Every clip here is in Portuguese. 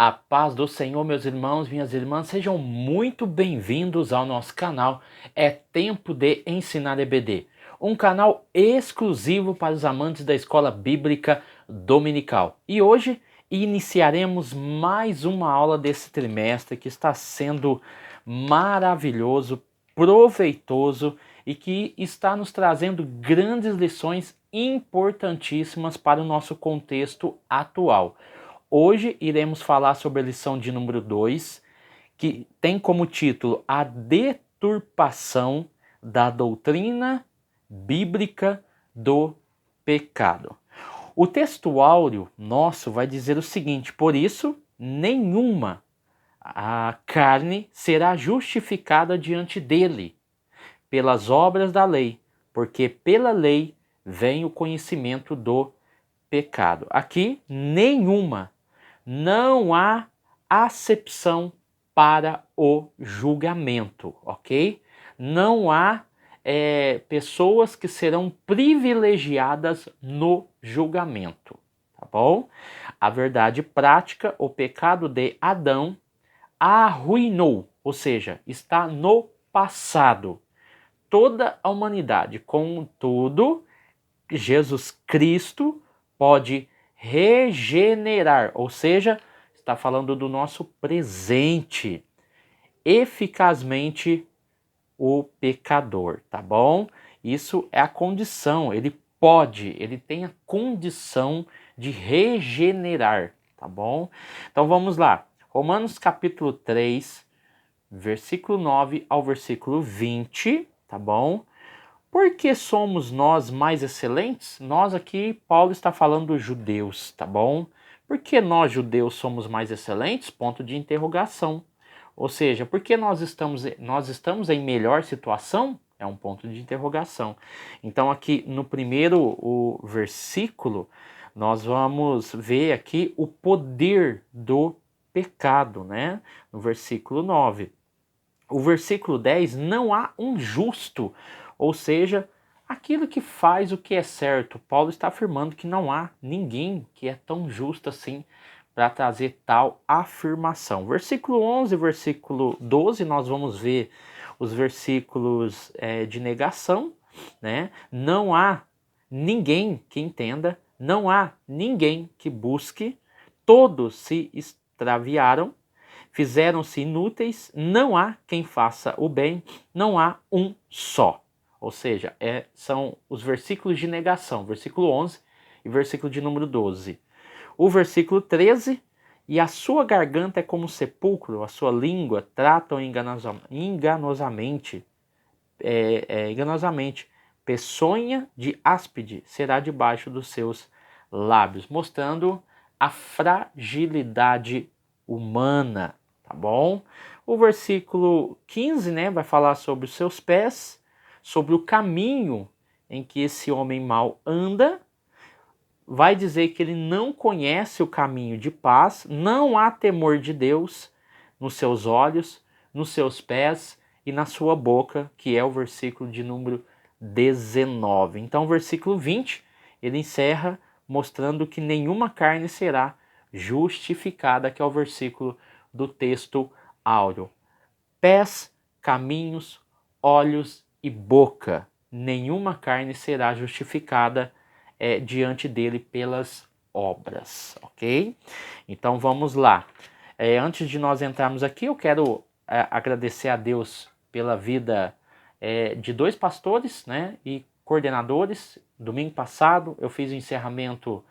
A paz do Senhor, meus irmãos, minhas irmãs, sejam muito bem-vindos ao nosso canal. É tempo de ensinar EBD, um canal exclusivo para os amantes da escola bíblica dominical. E hoje iniciaremos mais uma aula desse trimestre que está sendo maravilhoso, proveitoso e que está nos trazendo grandes lições importantíssimas para o nosso contexto atual. Hoje iremos falar sobre a lição de número 2, que tem como título A Deturpação da Doutrina Bíblica do Pecado. O texto áureo nosso vai dizer o seguinte: por isso, nenhuma a carne será justificada diante dele pelas obras da lei, porque pela lei vem o conhecimento do pecado. Aqui, nenhuma. Não há acepção para o julgamento, ok? Não há pessoas que serão privilegiadas no julgamento, tá bom? A verdade prática, o pecado de Adão arruinou, ou seja, está no passado, toda a humanidade. Contudo, Jesus Cristo pode regenerar, ou seja, está falando do nosso presente, eficazmente o pecador, tá bom? Isso é a condição, ele tem a condição de regenerar, tá bom? Então vamos lá, Romanos capítulo 3, versículo 9 ao versículo 20, tá bom? Por que somos nós mais excelentes? Nós aqui, Paulo está falando dos judeus, tá bom? Por que nós judeus somos mais excelentes? Ponto de interrogação. Ou seja, por que nós estamos em melhor situação? É um ponto de interrogação. Então aqui no primeiro versículo, nós vamos ver aqui o poder do pecado, né? No versículo 9. O versículo 10, não há um justo, ou seja, aquilo que faz o que é certo. Paulo está afirmando que não há ninguém que é tão justo assim para trazer tal afirmação. Versículo 11, versículo 12, nós vamos ver os versículos de negação, né? Não há ninguém que entenda, não há ninguém que busque, todos se extraviaram, fizeram-se inúteis, não há quem faça o bem, não há um só. Ou seja, são os versículos de negação, versículo 11 e versículo de número 12. O versículo 13, e a sua garganta é como sepulcro, a sua língua tratam enganosamente, peçonha de áspide será debaixo dos seus lábios, mostrando a fragilidade humana, tá bom? O versículo 15, né, vai falar sobre os seus pés, sobre o caminho em que esse homem mau anda, vai dizer que ele não conhece o caminho de paz, não há temor de Deus nos seus olhos, nos seus pés e na sua boca, que é o versículo de número 19. Então, o versículo 20, ele encerra mostrando que nenhuma carne será justificada, que é o versículo do texto áureo. Pés, caminhos, olhos e boca, nenhuma carne será justificada diante dele pelas obras, ok? Então vamos lá. Antes de nós entrarmos aqui, eu quero agradecer a Deus pela vida de dois pastores, né, e coordenadores. Domingo passado eu fiz o encerramento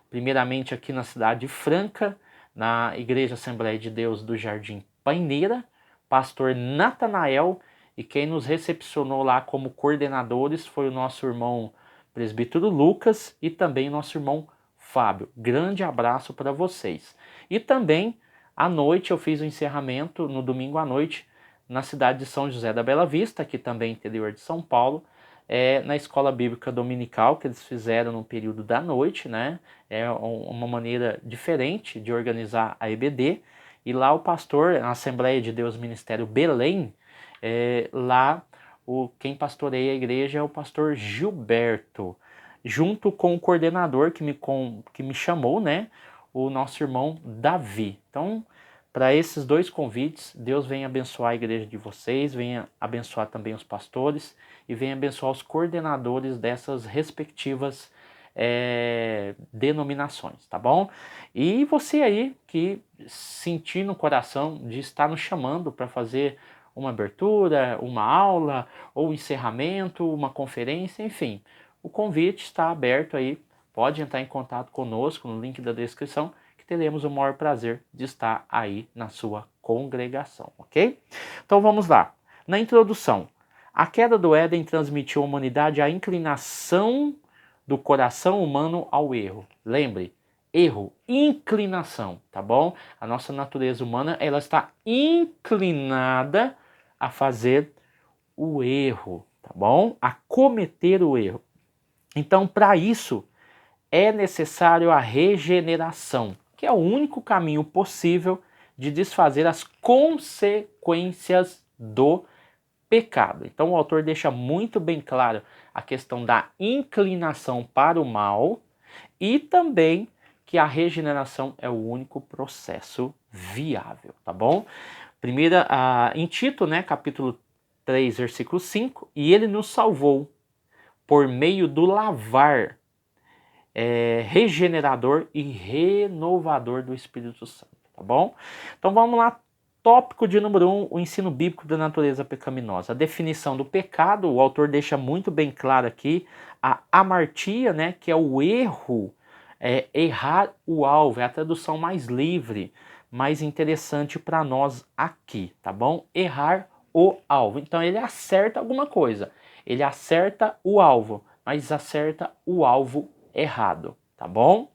primeiramente aqui na cidade de Franca, na Igreja Assembleia de Deus do Jardim Paineira, pastor Natanael, e quem nos recepcionou lá como coordenadores foi o nosso irmão presbítero Lucas e também nosso irmão Fábio. Grande abraço para vocês. E também à noite eu fiz o encerramento no domingo à noite na cidade de São José da Bela Vista, aqui também interior de São Paulo, na escola bíblica dominical que eles fizeram no período da noite, né? É uma maneira diferente de organizar a EBD. E lá o pastor, na Assembleia de Deus Ministério Belém, lá quem pastoreia a igreja é o pastor Gilberto, junto com o coordenador que me chamou, né? o nosso irmão Davi. Então, para esses dois convites, Deus venha abençoar a igreja de vocês, venha abençoar também os pastores e venha abençoar os coordenadores dessas respectivas denominações, tá bom? E você aí que sentir no coração de estar nos chamando para fazer uma abertura, uma aula, ou encerramento, uma conferência, enfim, o convite está aberto aí, pode entrar em contato conosco no link da descrição, que teremos o maior prazer de estar aí na sua congregação, ok? Então vamos lá. Na introdução, a queda do Éden transmitiu à humanidade a inclinação do coração humano ao erro. Lembre, erro, inclinação, tá bom? A nossa natureza humana, ela está inclinada a fazer o erro, tá bom? A cometer o erro. Então, para isso, é necessário a regeneração, que é o único caminho possível de desfazer as consequências do pecado. Então o autor deixa muito bem claro a questão da inclinação para o mal e também que a regeneração é o único processo viável, tá bom? Primeira, em Tito, né, capítulo 3, versículo 5, e ele nos salvou por meio do lavar regenerador e renovador do Espírito Santo, tá bom? Então vamos lá. Tópico de número 1, o ensino bíblico da natureza pecaminosa. A definição do pecado, o autor deixa muito bem claro aqui, a amartia, né, que é o erro, errar o alvo, é a tradução mais livre, mais interessante para nós aqui, tá bom? Errar o alvo. Então ele acerta alguma coisa, ele acerta o alvo, mas acerta o alvo errado, tá bom?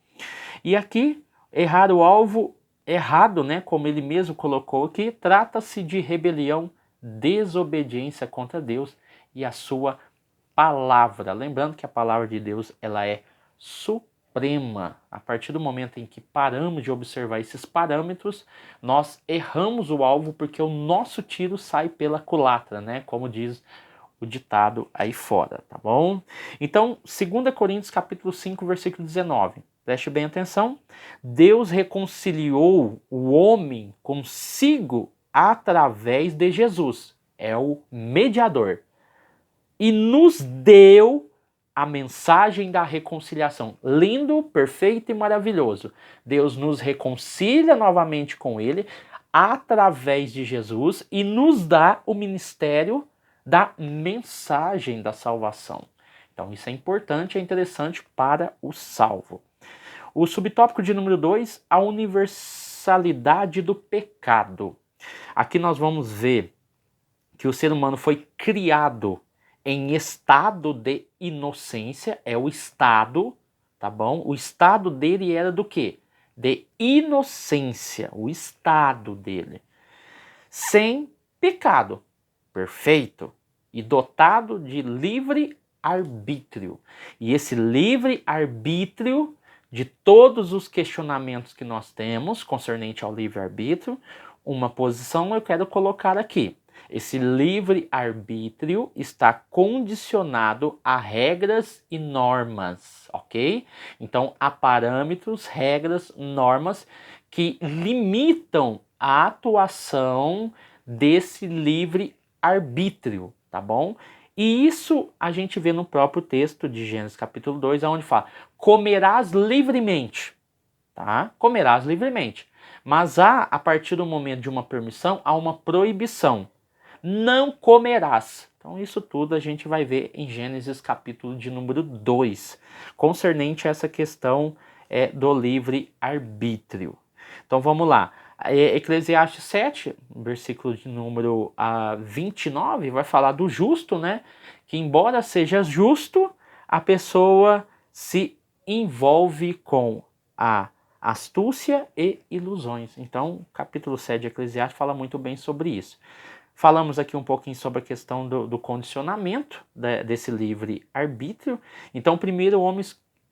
E aqui, errar o alvo errado, né, como ele mesmo colocou aqui, trata-se de rebelião, desobediência contra Deus e a sua palavra. Lembrando que a palavra de Deus, ela é suprema. A partir do momento em que paramos de observar esses parâmetros, nós erramos o alvo porque o nosso tiro sai pela culatra, né, como diz o ditado aí fora, tá bom? Então, 2 Coríntios capítulo 5, versículo 19. Preste bem atenção. Deus reconciliou o homem consigo através de Jesus. É o mediador. E nos deu a mensagem da reconciliação. Lindo, perfeito e maravilhoso. Deus nos reconcilia novamente com ele através de Jesus e nos dá o ministério da mensagem da salvação. Então isso é importante, é interessante para o salvo. O subtópico de número 2, a universalidade do pecado. Aqui nós vamos ver que o ser humano foi criado em estado de inocência, é o estado, tá bom? O estado dele era do quê? De inocência, o estado dele. Sem pecado, perfeito, e dotado de livre arbítrio. E esse livre arbítrio de todos os questionamentos que nós temos concernente ao livre-arbítrio, uma posição eu quero colocar aqui. Esse livre-arbítrio está condicionado a regras e normas, ok? Então, há parâmetros, regras, normas que limitam a atuação desse livre-arbítrio, tá bom? E isso a gente vê no próprio texto de Gênesis capítulo 2, onde fala, comerás livremente, tá? Comerás livremente. Mas a partir do momento de uma permissão, há uma proibição. Não comerás. Então isso tudo a gente vai ver em Gênesis capítulo de número 2, concernente a essa questão do livre-arbítrio. Então vamos lá. Eclesiastes 7, versículo de número 29, vai falar do justo, né? Que embora seja justo, a pessoa se envolve com a astúcia e ilusões. Então, capítulo 7 de Eclesiastes fala muito bem sobre isso. Falamos aqui um pouquinho sobre a questão do condicionamento desse livre-arbítrio. Então, primeiro o homem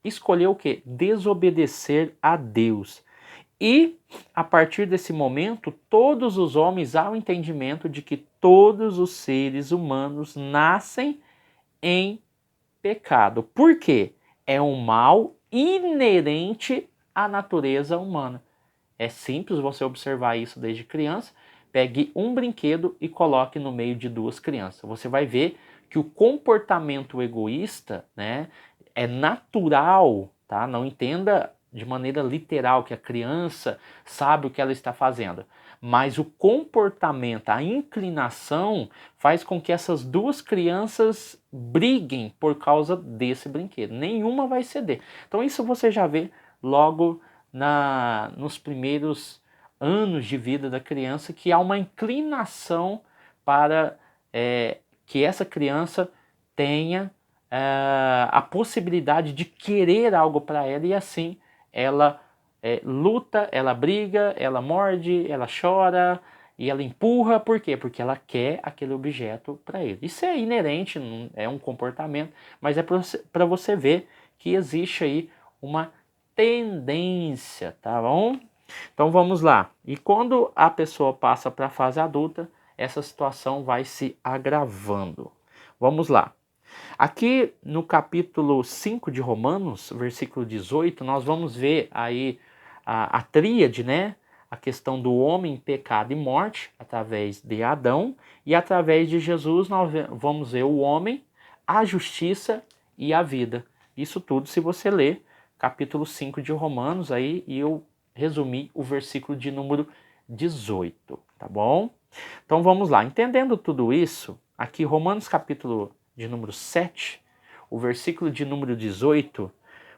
escolheu o quê? Desobedecer a Deus. E, a partir desse momento, todos os homens há o entendimento de que todos os seres humanos nascem em pecado. Por quê? É um mal inerente a natureza humana. É simples você observar isso desde criança. Pegue um brinquedo e coloque no meio de duas crianças. Você vai ver que o comportamento egoísta, né, é natural, tá? Não entenda de maneira literal que a criança sabe o que ela está fazendo. Mas o comportamento, a inclinação, faz com que essas duas crianças briguem por causa desse brinquedo. Nenhuma vai ceder. Então isso você já vê logo nos primeiros anos de vida da criança, que há uma inclinação para que essa criança tenha a possibilidade de querer algo para ela, e assim ela luta, ela briga, ela morde, ela chora e ela empurra. Por quê? Porque ela quer aquele objeto para ele. Isso é inerente, é um comportamento, mas é para você ver que existe aí uma tendência, tá bom? Então vamos lá. E quando a pessoa passa para a fase adulta, essa situação vai se agravando. Vamos lá. Aqui no capítulo 5 de Romanos, versículo 18, nós vamos ver aí a tríade, né? A questão do homem, pecado e morte, através de Adão, e através de Jesus nós vamos ver o homem, a justiça e a vida. Isso tudo se você ler capítulo 5 de Romanos, aí, e eu resumi o versículo de número 18, tá bom? Então vamos lá, entendendo tudo isso, aqui Romanos capítulo de número 7, o versículo de número 18,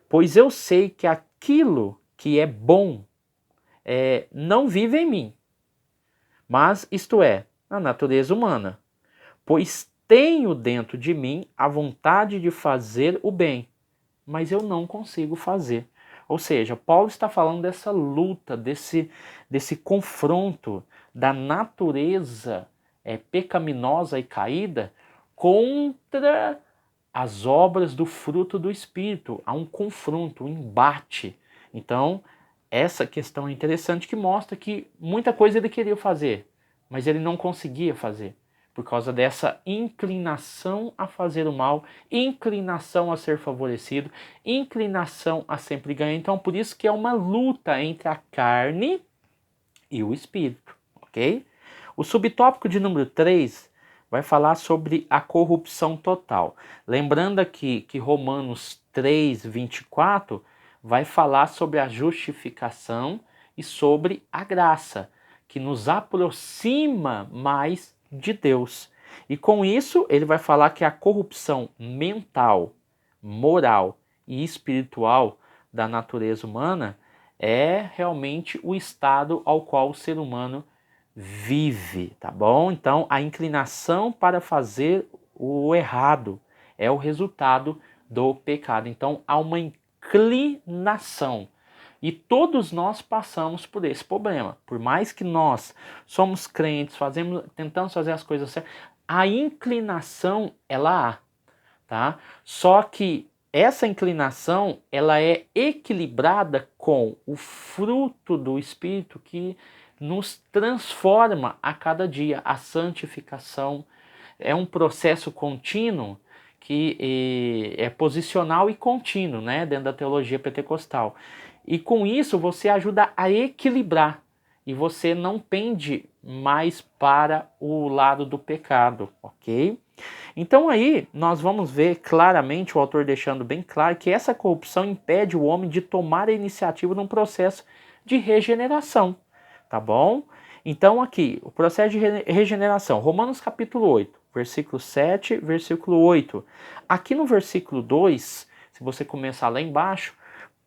pois eu sei que aquilo que é bom não vive em mim, mas isto é, na natureza humana, pois tenho dentro de mim a vontade de fazer o bem, mas eu não consigo fazer. Ou seja, Paulo está falando dessa luta, desse confronto da natureza pecaminosa e caída contra as obras do fruto do Espírito. Há um confronto, um embate. Então, essa questão é interessante, que mostra que muita coisa ele queria fazer, mas ele não conseguia fazer, por causa dessa inclinação a fazer o mal, inclinação a ser favorecido, inclinação a sempre ganhar. Então, por isso que é uma luta entre a carne e o espírito, ok? O subtópico de número 3 vai falar sobre a corrupção total. Lembrando aqui que Romanos 3, 24 vai falar sobre a justificação e sobre a graça, que nos aproxima mais de Deus. E com isso, ele vai falar que a corrupção mental, moral e espiritual da natureza humana é realmente o estado ao qual o ser humano vive, tá bom? Então, a inclinação para fazer o errado é o resultado do pecado. Então, há uma inclinação. E todos nós passamos por esse problema. Por mais que nós somos crentes, tentamos fazer as coisas certas, a inclinação ela há, tá? Só que essa inclinação ela é equilibrada com o fruto do Espírito que nos transforma a cada dia. A santificação é um processo contínuo que é posicional e contínuo, né, dentro da teologia pentecostal. E com isso você ajuda a equilibrar e você não pende mais para o lado do pecado, ok? Então aí nós vamos ver claramente o autor deixando bem claro que essa corrupção impede o homem de tomar a iniciativa num processo de regeneração, tá bom? Então aqui, o processo de regeneração, Romanos capítulo 8, versículo 7, versículo 8. Aqui no versículo 2, se você começar lá embaixo,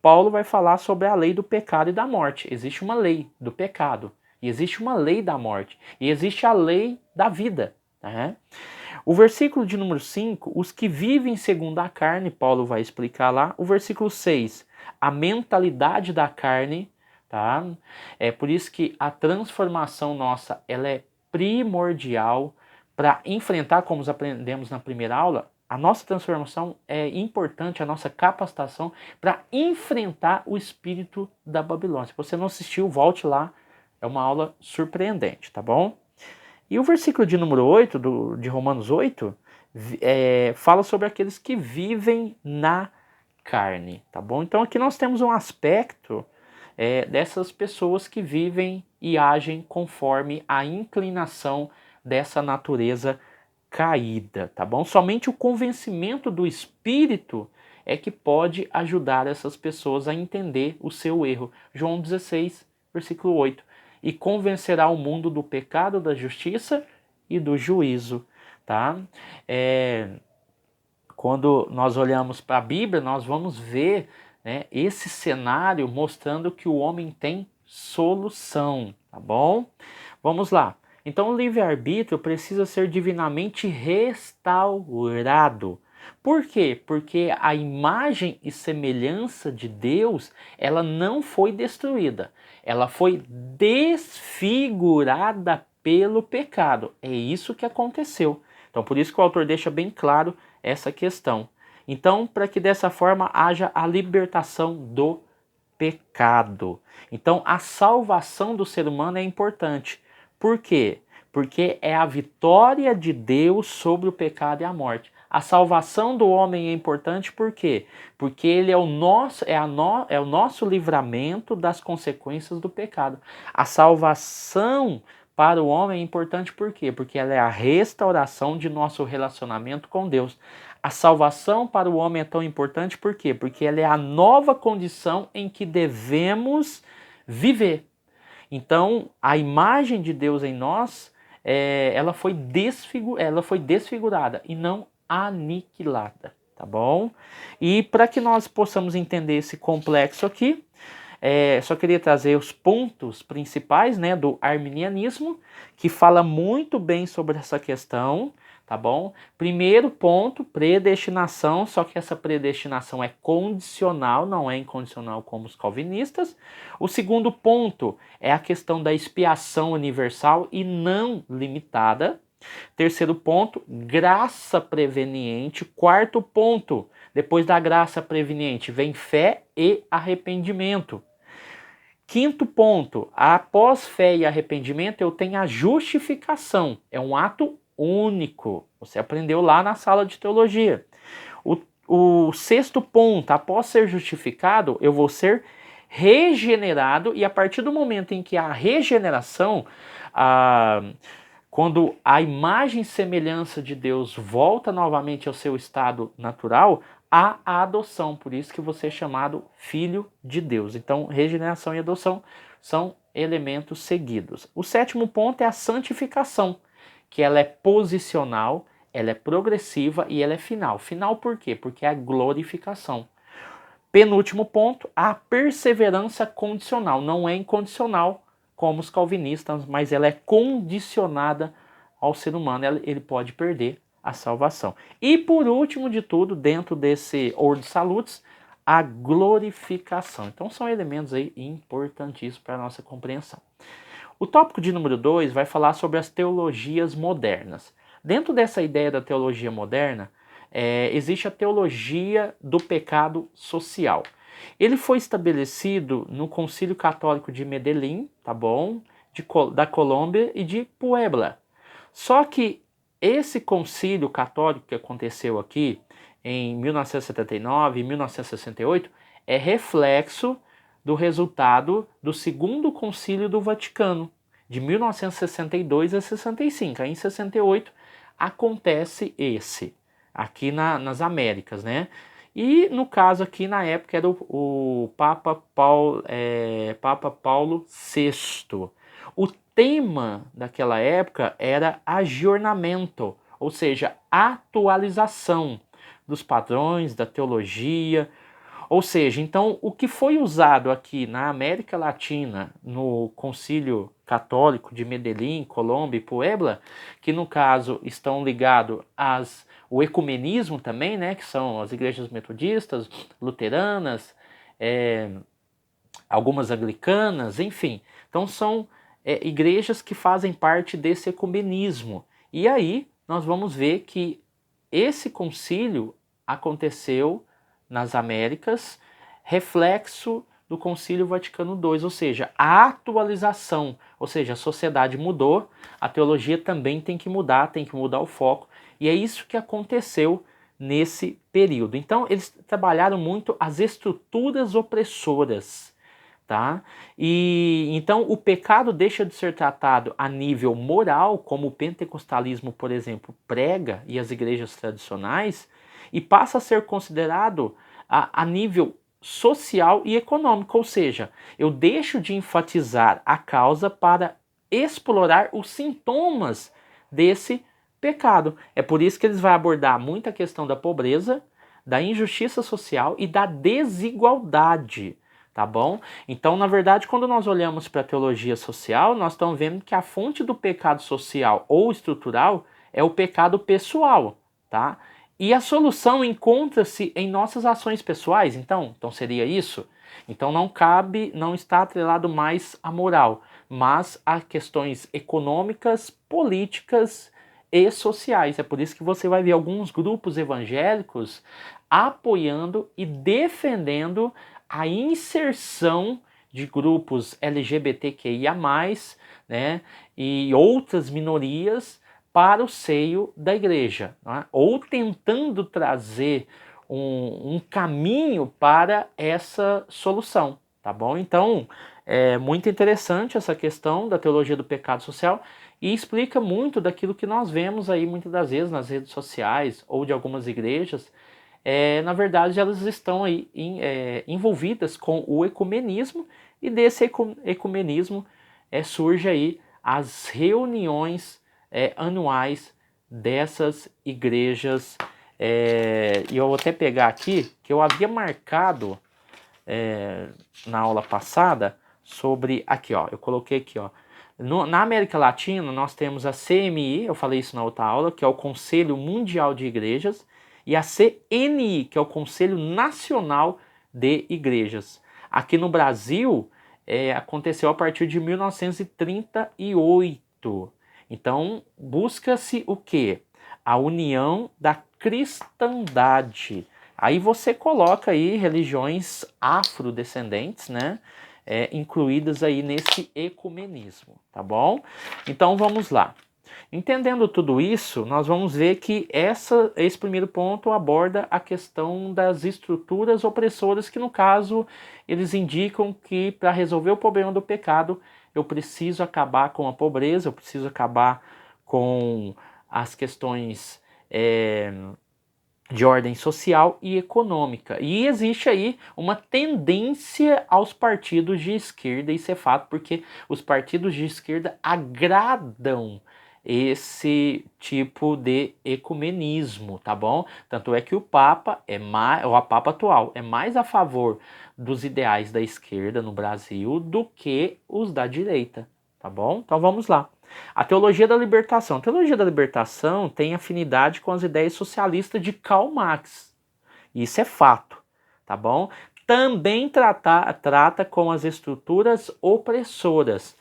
Paulo vai falar sobre a lei do pecado e da morte. Existe uma lei do pecado, e existe uma lei da morte, e existe a lei da vida, né? O versículo de número 5, os que vivem segundo a carne, Paulo vai explicar lá. O versículo 6, a mentalidade da carne, tá? É por isso que a transformação nossa, ela é primordial para enfrentar, como aprendemos na primeira aula. A nossa transformação é importante, a nossa capacitação para enfrentar o espírito da Babilônia. Se você não assistiu, volte lá, é uma aula surpreendente, tá bom? E o versículo de número 8, de Romanos 8, fala sobre aqueles que vivem na carne, tá bom? Então aqui nós temos um aspecto dessas pessoas que vivem e agem conforme a inclinação dessa natureza caída, tá bom? Somente o convencimento do Espírito é que pode ajudar essas pessoas a entender o seu erro. João 16, versículo 8. E convencerá o mundo do pecado, da justiça e do juízo, tá? Quando nós olhamos para a Bíblia, nós vamos ver, né, esse cenário mostrando que o homem tem solução, tá bom? Vamos lá. Então o livre-arbítrio precisa ser divinamente restaurado. Por quê? Porque a imagem e semelhança de Deus, ela não foi destruída. Ela foi desfigurada pelo pecado. É isso que aconteceu. Então por isso que o autor deixa bem claro essa questão. Então, para que dessa forma haja a libertação do pecado. Então, a salvação do ser humano é importante. Por quê? Porque é a vitória de Deus sobre o pecado e a morte. A salvação do homem é importante por quê? Porque ele é o nosso, é o nosso livramento das consequências do pecado. A salvação para o homem é importante por quê? Porque ela é a restauração de nosso relacionamento com Deus. A salvação para o homem é tão importante por quê? Porque ela é a nova condição em que devemos viver. Então, a imagem de Deus em nós, ela foi desfigurada e não aniquilada, tá bom? E para que nós possamos entender esse complexo aqui, só queria trazer os pontos principais, né, do arminianismo, que fala muito bem sobre essa questão, tá bom? Primeiro ponto, predestinação, só que essa predestinação é condicional, não é incondicional como os calvinistas. O segundo ponto é a questão da expiação universal e não limitada. Terceiro ponto, graça preveniente. Quarto ponto, depois da graça preveniente vem fé e arrependimento. Quinto ponto, após fé e arrependimento eu tenho a justificação, é um ato único, você aprendeu lá na sala de teologia. O sexto ponto, após ser justificado, eu vou ser regenerado, e a partir do momento em que há regeneração, quando a imagem e semelhança de Deus volta novamente ao seu estado natural, há a adoção, por isso que você é chamado filho de Deus. Então, regeneração e adoção são elementos seguidos. O sétimo ponto é a santificação, que ela é posicional, ela é progressiva e ela é final. Final por quê? Porque é a glorificação. Penúltimo ponto, a perseverança condicional, não é incondicional como os calvinistas, mas ela é condicionada ao ser humano, ele pode perder a salvação. E por último de tudo, dentro desse Ordo Salutis, a glorificação. Então são elementos aí importantíssimos para a nossa compreensão. O tópico de número 2 vai falar sobre as teologias modernas. Dentro dessa ideia da teologia moderna, existe a teologia do pecado social. Ele foi estabelecido no Concílio Católico de Medellín, tá bom? Da Colômbia e de Puebla. Só que esse concílio católico que aconteceu aqui em 1979 e 1968 é reflexo do resultado do Segundo Concílio do Vaticano, de 1962 a 65. Aí em 68 acontece esse, aqui nas Américas, né? E no caso aqui na época era o Papa Paulo VI. O tema daquela época era aggiornamento, ou seja, atualização dos padrões da teologia. Ou seja, então o que foi usado aqui na América Latina, no Concílio Católico de Medellín, Colômbia e Puebla, que no caso estão ligados o ecumenismo também, né, que são as igrejas metodistas, luteranas, algumas anglicanas, enfim. Então são igrejas que fazem parte desse ecumenismo. E aí nós vamos ver que esse concílio aconteceu nas Américas, reflexo do Concílio Vaticano II, ou seja, a atualização, ou seja, a sociedade mudou, a teologia também tem que mudar o foco, e é isso que aconteceu nesse período. Então, eles trabalharam muito as estruturas opressoras tá? E então o pecado deixa de ser tratado a nível moral, como o pentecostalismo, por exemplo, prega, e as igrejas tradicionais, e passa a ser considerado a nível social e econômico, ou seja, eu deixo de enfatizar a causa para explorar os sintomas desse pecado. É por isso que eles vão abordar muito a questão da pobreza, da injustiça social e da desigualdade, tá bom? Então, na verdade, quando nós olhamos para a teologia social, nós estamos vendo que a fonte do pecado social ou estrutural é o pecado pessoal, tá? E a solução encontra-se em nossas ações pessoais, então seria isso? Então não cabe, não está atrelado mais à moral, mas a questões econômicas, políticas e sociais. É por isso que você vai ver alguns grupos evangélicos apoiando e defendendo a inserção de grupos LGBTQIA+, né, e outras minorias para o seio da igreja, né? Ou tentando trazer um caminho para essa solução, tá bom? Então, é muito interessante essa questão da teologia do pecado social e explica muito daquilo que nós vemos aí muitas das vezes nas redes sociais ou de algumas igrejas. Na verdade, elas estão aí envolvidas com o ecumenismo, e desse ecumenismo surge aí as reuniões anuais dessas igrejas. E eu vou até pegar aqui, que eu havia marcado na aula passada sobre, aqui ó, eu coloquei aqui ó, na América Latina nós temos a CMI, eu falei isso na outra aula, que é o Conselho Mundial de Igrejas, e a CNI, que é o Conselho Nacional de Igrejas. Aqui no Brasil, aconteceu a partir de 1938. Então, busca-se o quê? A união da cristandade. Aí você coloca aí religiões afrodescendentes, né? Incluídas aí nesse ecumenismo, tá bom? Então vamos lá. Entendendo tudo isso, nós vamos ver que esse primeiro ponto aborda a questão das estruturas opressoras, que no caso eles indicam que para resolver o problema do pecado eu preciso acabar com a pobreza, eu preciso acabar com as questões de ordem social e econômica. E existe aí uma tendência aos partidos de esquerda, isso é fato, porque os partidos de esquerda agradam esse tipo de ecumenismo, tá bom? Tanto é que o Papa o Papa atual é mais a favor dos ideais da esquerda no Brasil do que os da direita, tá bom? Então vamos lá. A teologia da libertação. A teologia da libertação tem afinidade com as ideias socialistas de Karl Marx. Isso é fato, tá bom? Também trata com as estruturas opressoras.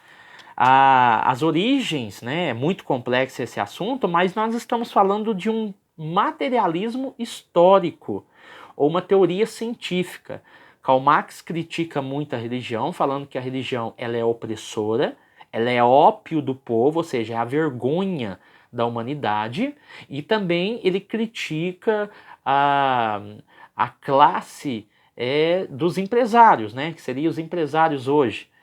As origens, né, é muito complexo esse assunto, mas nós estamos falando de um materialismo histórico ou uma teoria científica. Karl Marx critica muito a religião, falando que a religião ela é opressora, ela é ópio do povo, ou seja, é a vergonha da humanidade, e também ele critica a classe dos empresários, né, que seriam os empresários hoje,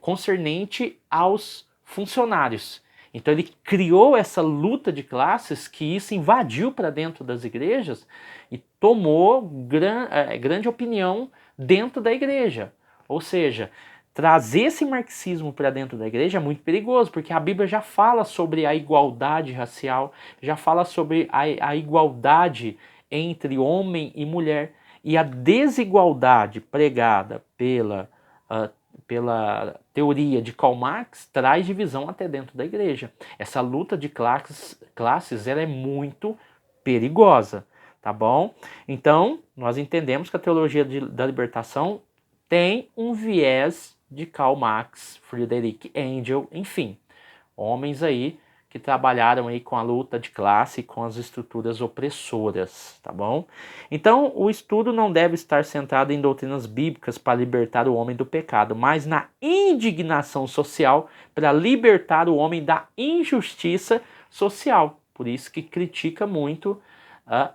concernente aos funcionários. Então ele criou essa luta de classes que isso invadiu para dentro das igrejas e tomou grande opinião dentro da igreja. Ou seja, trazer esse marxismo para dentro da igreja é muito perigoso, porque a Bíblia já fala sobre a igualdade racial, já fala sobre a igualdade entre homem e mulher, e a desigualdade pregada pela teoria de Karl Marx traz divisão até dentro da igreja. Essa luta de classes ela é muito perigosa, tá bom? Então, nós entendemos que a teologia da libertação tem um viés de Karl Marx, Friedrich Engels, enfim, homens aí que trabalharam aí com a luta de classe e com as estruturas opressoras, tá bom? Então, o estudo não deve estar centrado em doutrinas bíblicas para libertar o homem do pecado, mas na indignação social para libertar o homem da injustiça social. Por isso que critica muito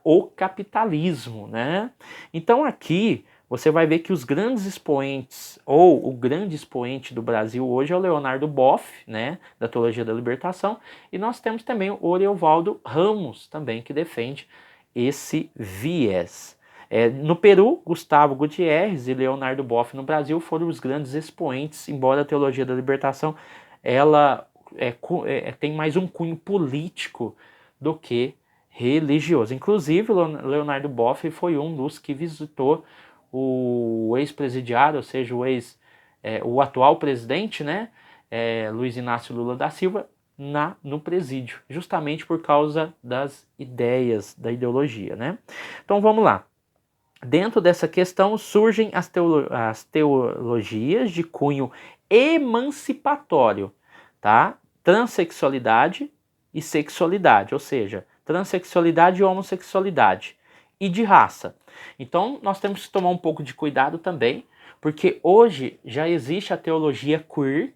o capitalismo, né? Então aqui você vai ver que os grandes expoentes, ou o grande expoente do Brasil hoje é o Leonardo Boff, né, da Teologia da Libertação, e nós temos também o Oriovaldo Ramos, também, que defende esse viés. No Peru, Gustavo Gutierrez e Leonardo Boff no Brasil foram os grandes expoentes, embora a Teologia da Libertação ela tem mais um cunho político do que religioso. Inclusive, Leonardo Boff foi um dos que visitou o ex-presidiário, ou seja, o atual presidente, né, Luiz Inácio Lula da Silva, no presídio, justamente por causa das ideias, da ideologia, né? Então vamos lá. Dentro dessa questão surgem as teologias de cunho emancipatório, tá? Transsexualidade e sexualidade, ou seja, transexualidade e homossexualidade, e de raça. Então nós temos que tomar um pouco de cuidado também, porque hoje já existe a teologia queer.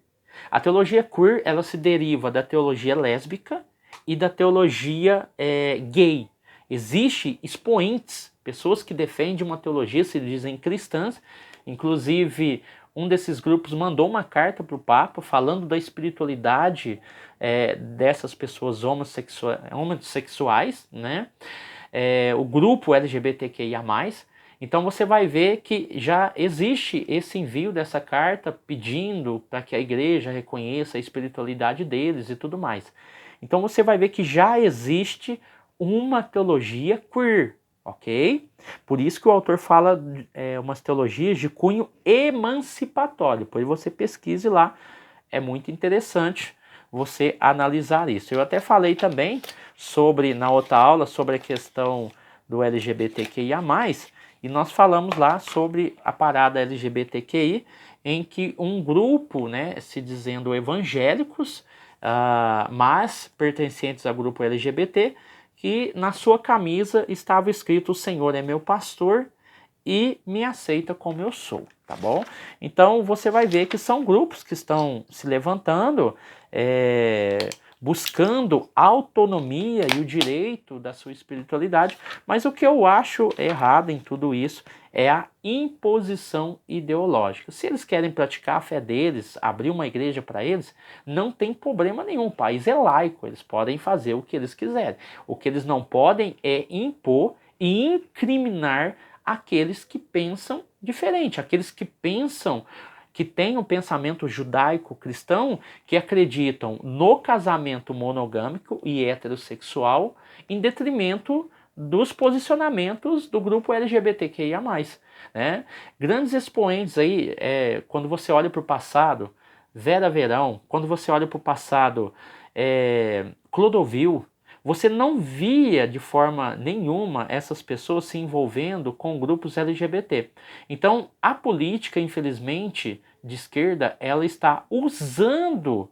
A teologia queer ela se deriva da teologia lésbica e da teologia gay. Existem expoentes, pessoas que defendem uma teologia, se dizem cristãs, inclusive um desses grupos mandou uma carta para o Papa falando da espiritualidade dessas pessoas homossexuais, né? O grupo LGBTQIA+. Então você vai ver que já existe esse envio dessa carta pedindo para que a igreja reconheça a espiritualidade deles e tudo mais. Então você vai ver que já existe uma teologia queer, ok? Por isso que o autor fala umas teologias de cunho emancipatório. Depois você pesquise lá, é muito interessante você analisar isso. Eu até falei também na outra aula sobre a questão do LGBTQIA+, e nós falamos lá sobre a parada LGBTQI, em que um grupo, né, se dizendo evangélicos, mas pertencentes ao grupo LGBT, que na sua camisa estava escrito: o Senhor é meu pastor e me aceita como eu sou, tá bom? Então você vai ver que são grupos que estão se levantando, buscando autonomia e o direito da sua espiritualidade, mas o que eu acho errado em tudo isso é a imposição ideológica. Se eles querem praticar a fé deles, abrir uma igreja para eles, não tem problema nenhum, o país é laico, eles podem fazer o que eles quiserem. O que eles não podem é impor e incriminar aqueles que pensam diferente, aqueles que pensam, que têm um pensamento judaico-cristão, que acreditam no casamento monogâmico e heterossexual, em detrimento dos posicionamentos do grupo LGBTQIA+. Né? Grandes expoentes aí, quando você olha para o passado, Vera Verão, quando você olha para o passado, Clodovil, você não via de forma nenhuma essas pessoas se envolvendo com grupos LGBT. Então, a política, infelizmente, de esquerda, ela está usando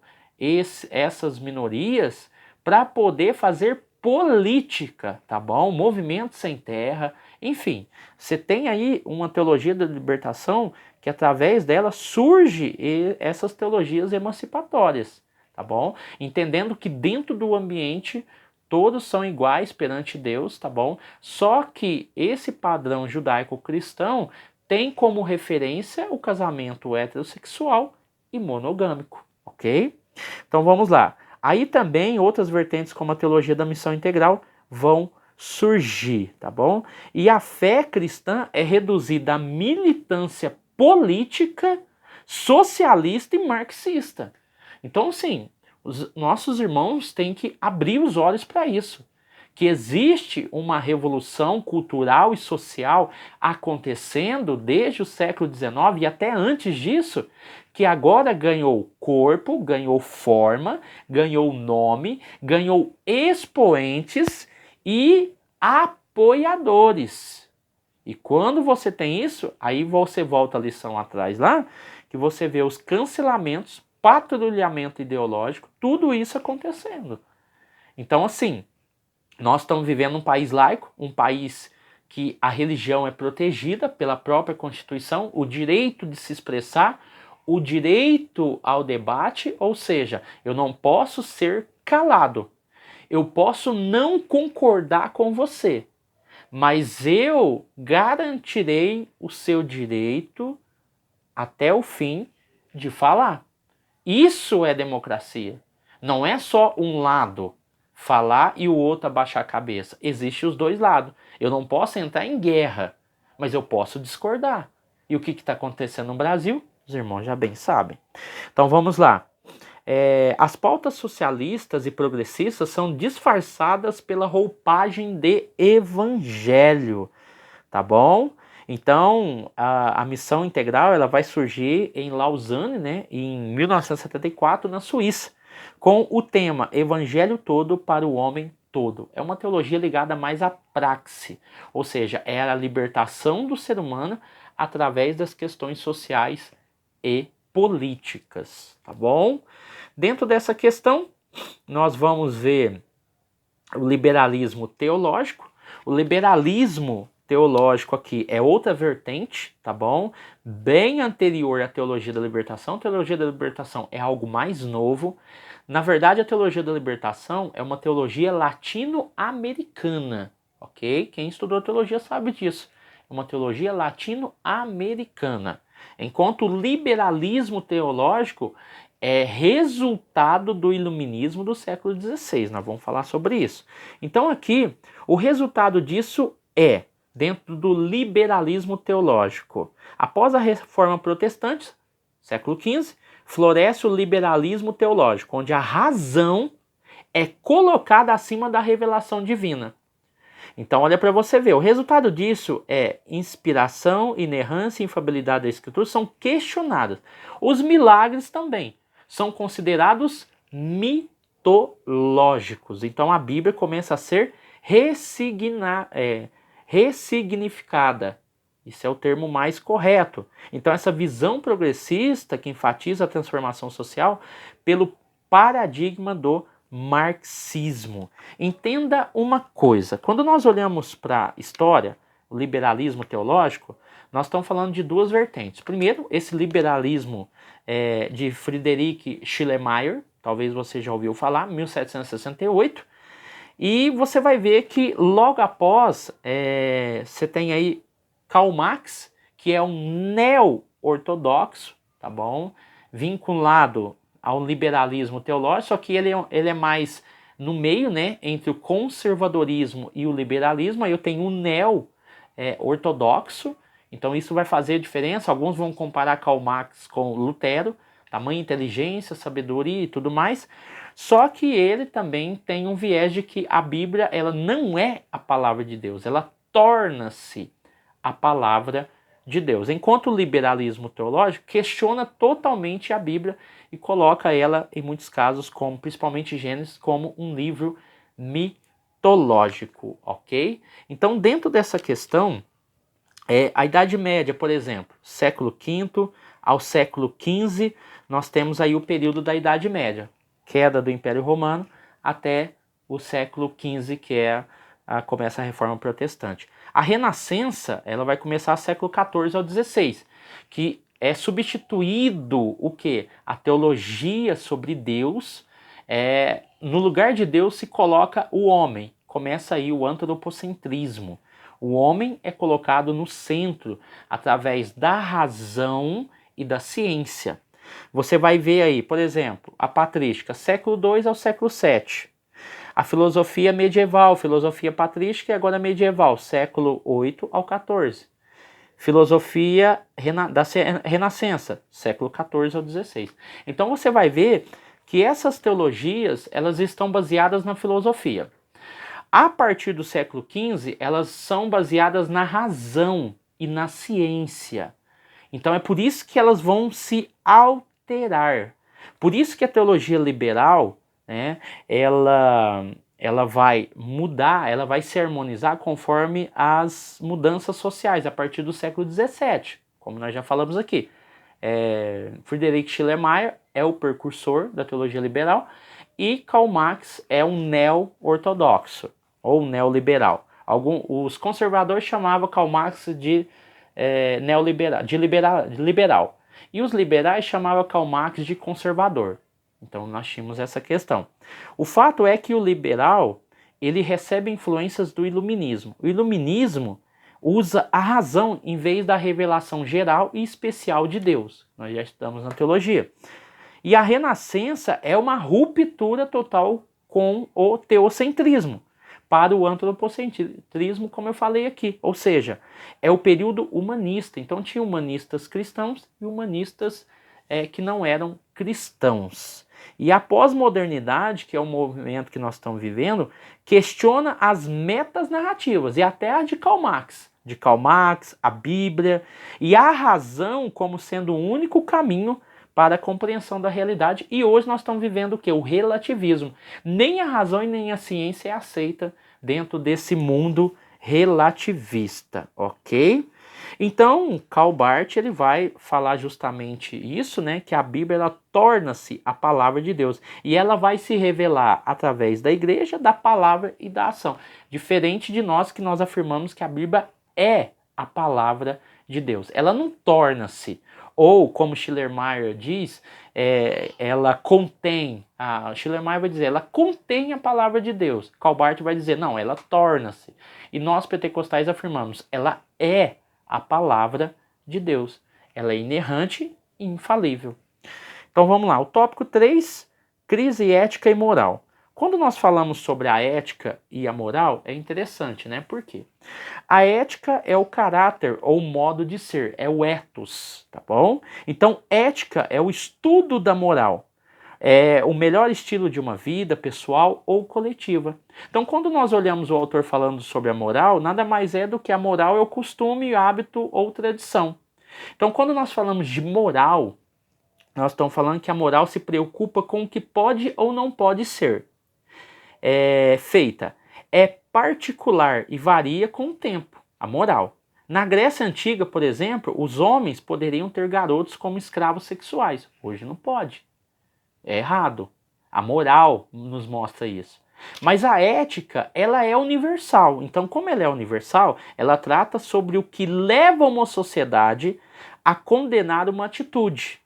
essas minorias para poder fazer política, tá bom? Movimento sem terra, enfim. Você tem aí uma teologia da libertação que através dela surge essas teologias emancipatórias, tá bom? Entendendo que dentro do ambiente todos são iguais perante Deus, tá bom? Só que esse padrão judaico-cristão tem como referência o casamento heterossexual e monogâmico, ok? Então vamos lá. Aí também outras vertentes como a teologia da missão integral vão surgir, tá bom? E a fé cristã é reduzida à militância política, socialista e marxista. Então, sim, os nossos irmãos têm que abrir os olhos para isso, que existe uma revolução cultural e social acontecendo desde o século XIX e até antes disso, que agora ganhou corpo, ganhou forma, ganhou nome, ganhou expoentes e apoiadores. E quando você tem isso, aí você volta a lição atrás lá, que você vê os cancelamentos, patrulhamento ideológico, tudo isso acontecendo. Então, assim, nós estamos vivendo um país laico, um país que a religião é protegida pela própria Constituição, o direito de se expressar, o direito ao debate, ou seja, eu não posso ser calado, eu posso não concordar com você, mas eu garantirei o seu direito até o fim de falar. Isso é democracia. Não é só um lado falar e o outro abaixar a cabeça. Existem os dois lados. Eu não posso entrar em guerra, mas eu posso discordar. E o que está acontecendo no Brasil? Os irmãos já bem sabem. Então vamos lá. As pautas socialistas e progressistas são disfarçadas pela roupagem de evangelho, tá bom? Então, a missão integral ela vai surgir em Lausanne, né, em 1974, na Suíça, com o tema Evangelho Todo para o Homem Todo. É uma teologia ligada mais à praxe, ou seja, é a libertação do ser humano através das questões sociais e políticas, tá bom? Dentro dessa questão, nós vamos ver o liberalismo teológico. O liberalismo teológico aqui é outra vertente, tá bom? Bem anterior à teologia da libertação. A teologia da libertação é algo mais novo. Na verdade, a teologia da libertação é uma teologia latino-americana, ok? Quem estudou teologia sabe disso. É uma teologia latino-americana. Enquanto o liberalismo teológico é resultado do iluminismo do século XVI. Nós vamos falar sobre isso. Então aqui, o resultado disso é, dentro do liberalismo teológico, após a Reforma Protestante, século XV, floresce o liberalismo teológico, onde a razão é colocada acima da revelação divina. Então olha para você ver, o resultado disso é inspiração, inerrância e infabilidade da Escritura são questionadas. Os milagres também são considerados mitológicos. Então a Bíblia começa a ser ressignificada. Isso é o termo mais correto. Então essa visão progressista que enfatiza a transformação social pelo paradigma do marxismo. Entenda uma coisa, quando nós olhamos para a história, o liberalismo teológico, nós estamos falando de duas vertentes. Primeiro, esse liberalismo de Friedrich Schleiermacher, talvez você já ouviu falar, 1768, e você vai ver que logo após você tem aí Karl Marx, que é um neo-ortodoxo, tá bom? Vinculado ao liberalismo teológico, só que ele é mais no meio, né, entre o conservadorismo e o liberalismo. Aí eu tenho o neo-ortodoxo, então isso vai fazer diferença. Alguns vão comparar Karl Marx com Lutero, tamanho, inteligência, sabedoria e tudo mais. Só que ele também tem um viés de que a Bíblia ela não é a palavra de Deus, ela torna-se a palavra de Deus. Enquanto o liberalismo teológico questiona totalmente a Bíblia e coloca ela, em muitos casos, como principalmente Gênesis, como um livro mitológico, ok? Então, dentro dessa questão, a Idade Média, por exemplo, século V ao século XV, nós temos aí o período da Idade Média, queda do Império Romano até o século XV, que começa a Reforma Protestante. A Renascença ela vai começar século XIV ao XVI, que é substituído o quê? A teologia sobre Deus. No lugar de Deus se coloca o homem. Começa aí o antropocentrismo. O homem é colocado no centro através da razão e da ciência. Você vai ver aí, por exemplo, a patrística, século II ao século VII. A filosofia medieval, filosofia patrística e agora medieval, século VIII ao XIV. Filosofia da Renascença, século XIV ao XVI. Então você vai ver que essas teologias elas estão baseadas na filosofia. A partir do século XV, elas são baseadas na razão e na ciência. Então é por isso que elas vão se alterar. Por isso que a teologia liberal, né, ela vai mudar, ela vai se harmonizar conforme as mudanças sociais a partir do século XVII, como nós já falamos aqui. Friedrich Schleiermacher é o precursor da teologia liberal e Karl Marx é um neo-ortodoxo ou neoliberal. Os conservadores chamavam Karl Marx de neoliberal, de liberal. E os liberais chamavam Karl Marx de conservador. Então nós tínhamos essa questão. O fato é que o liberal, ele recebe influências do iluminismo. O iluminismo usa a razão em vez da revelação geral e especial de Deus. Nós já estudamos na teologia. E a Renascença é uma ruptura total com o teocentrismo para o antropocentrismo, como eu falei aqui. Ou seja, é o período humanista. Então tinha humanistas cristãos e humanistas que não eram cristãos. E a pós-modernidade, que é o movimento que nós estamos vivendo, questiona as metas narrativas, e até a de Karl Marx. De Karl Marx, a Bíblia, e a razão como sendo o único caminho para a compreensão da realidade. E hoje nós estamos vivendo o quê? O relativismo. Nem a razão e nem a ciência é aceita dentro desse mundo relativista, ok? Então, Karl Barth ele vai falar justamente isso, né, que a Bíblia ela torna-se a palavra de Deus e ela vai se revelar através da igreja, da palavra e da ação. Diferente de nós que nós afirmamos que a Bíblia é a palavra de Deus. Ela não torna-se, ou como Schleiermacher diz, ela contém, Schleiermacher vai dizer, ela contém a palavra de Deus. Karl Barth vai dizer, não, ela torna-se. E nós pentecostais afirmamos, ela é a palavra de Deus. Ela é inerrante e infalível. Então vamos lá, o tópico 3, crise ética e moral. Quando nós falamos sobre a ética e a moral, é interessante, né? Por quê? A ética é o caráter ou modo de ser, é o ethos, tá bom? Então, ética é o estudo da moral. É o melhor estilo de uma vida pessoal ou coletiva. Então, quando nós olhamos o autor falando sobre a moral, nada mais é do que a moral é o costume, hábito ou tradição. Então, quando nós falamos de moral, nós estamos falando que a moral se preocupa com o que pode ou não pode ser feita. É particular e varia com o tempo, a moral. Na Grécia Antiga, por exemplo, os homens poderiam ter garotos como escravos sexuais. Hoje não pode. É errado. A moral nos mostra isso. Mas a ética, ela é universal. Então, como ela é universal, ela trata sobre o que leva uma sociedade a condenar uma atitude.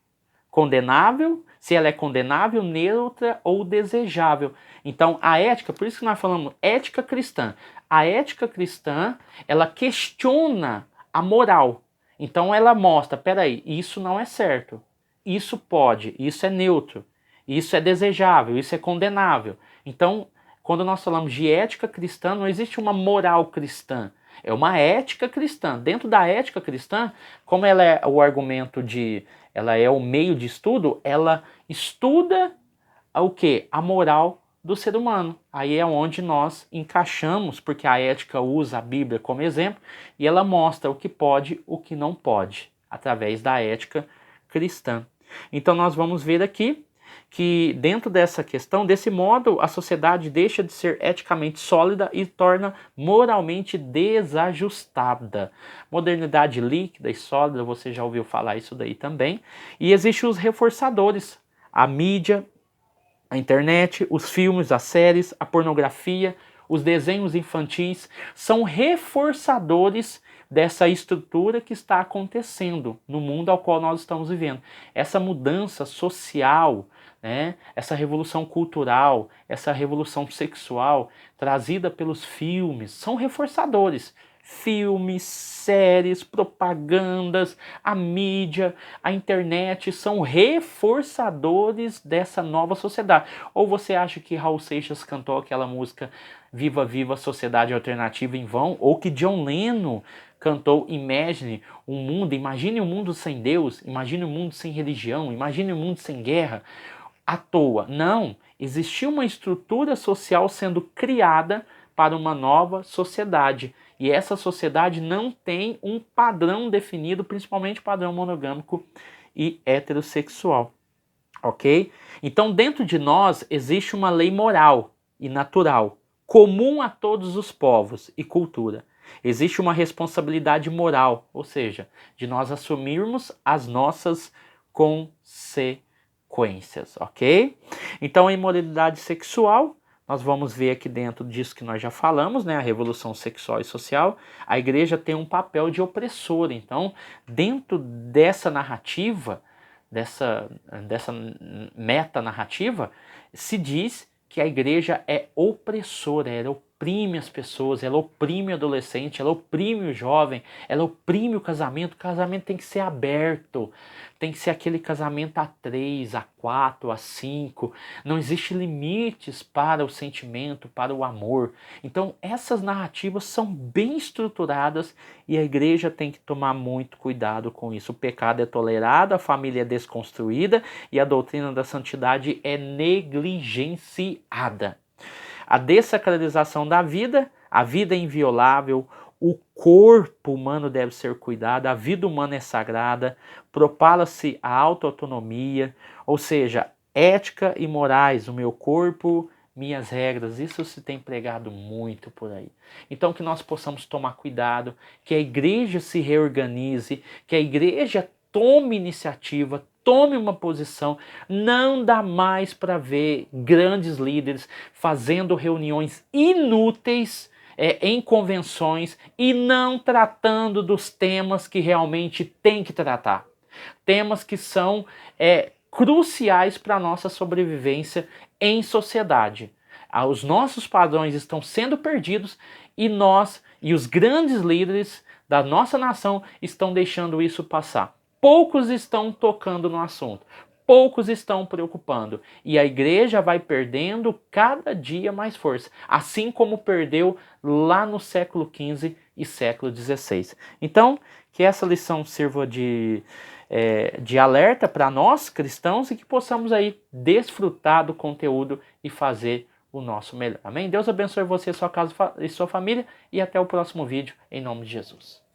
Condenável, se ela é condenável, neutra ou desejável. Então, a ética, por isso que nós falamos ética cristã. A ética cristã, ela questiona a moral. Então, ela mostra, peraí, isso não é certo. Isso pode, isso é neutro. Isso é desejável, isso é condenável. Então, quando nós falamos de ética cristã, não existe uma moral cristã. É uma ética cristã. Dentro da ética cristã, como ela é o argumento ela é o meio de estudo, ela estuda o quê? A moral do ser humano. Aí é onde nós encaixamos, porque a ética usa a Bíblia como exemplo, e ela mostra o que pode, o que não pode, através da ética cristã. Então nós vamos ver aqui que dentro dessa questão, desse modo, a sociedade deixa de ser eticamente sólida e torna moralmente desajustada. Modernidade líquida e sólida, você já ouviu falar isso daí também. E existem os reforçadores, a mídia, a internet, os filmes, as séries, a pornografia, os desenhos infantis, são reforçadores dessa estrutura que está acontecendo no mundo ao qual nós estamos vivendo. Essa mudança social, né, essa revolução cultural, essa revolução sexual trazida pelos filmes, são reforçadores. Filmes, séries, propagandas, a mídia, a internet são reforçadores dessa nova sociedade. Ou você acha que Raul Seixas cantou aquela música Viva Viva Sociedade Alternativa em vão? Ou que John Lennon cantou Imagine imagine um mundo sem Deus, imagine um mundo sem religião, imagine um mundo sem guerra, à toa. Não, existia uma estrutura social sendo criada para uma nova sociedade. E essa sociedade não tem um padrão definido, principalmente padrão monogâmico e heterossexual. Ok? Então, dentro de nós existe uma lei moral e natural, comum a todos os povos e cultura. Existe uma responsabilidade moral, ou seja, de nós assumirmos as nossas consequências, ok? Então, a imoralidade sexual, nós vamos ver aqui dentro disso que nós já falamos, né? A revolução sexual e social. A igreja tem um papel de opressora. Então, dentro dessa narrativa, dessa metanarrativa, se diz que a igreja é opressora, ela oprime as pessoas, ela oprime o adolescente, ela oprime o jovem, ela oprime o casamento. O casamento tem que ser aberto, tem que ser aquele casamento a 3, a 4, a 5. Não existe limites para o sentimento, para o amor. Então essas narrativas são bem estruturadas e a igreja tem que tomar muito cuidado com isso. O pecado é tolerado, a família é desconstruída e a doutrina da santidade é negligenciada. A dessacralização da vida, a vida é inviolável, o corpo humano deve ser cuidado, a vida humana é sagrada, propala-se a autoautonomia, ou seja, ética e morais, o meu corpo, minhas regras, isso se tem pregado muito por aí. Então que nós possamos tomar cuidado, que a igreja se reorganize, que a igreja tome iniciativa, tome uma posição. Não dá mais para ver grandes líderes fazendo reuniões inúteis em convenções e não tratando dos temas que realmente tem que tratar. Temas que são cruciais para a nossa sobrevivência em sociedade. Os nossos padrões estão sendo perdidos e nós e os grandes líderes da nossa nação estão deixando isso passar. Poucos estão tocando no assunto, poucos estão preocupando e a igreja vai perdendo cada dia mais força, assim como perdeu lá no século XV e século XVI. Então, que essa lição sirva de alerta para nós cristãos e que possamos aí desfrutar do conteúdo e fazer o nosso melhor. Amém? Deus abençoe você, sua casa e sua família e até o próximo vídeo, em nome de Jesus.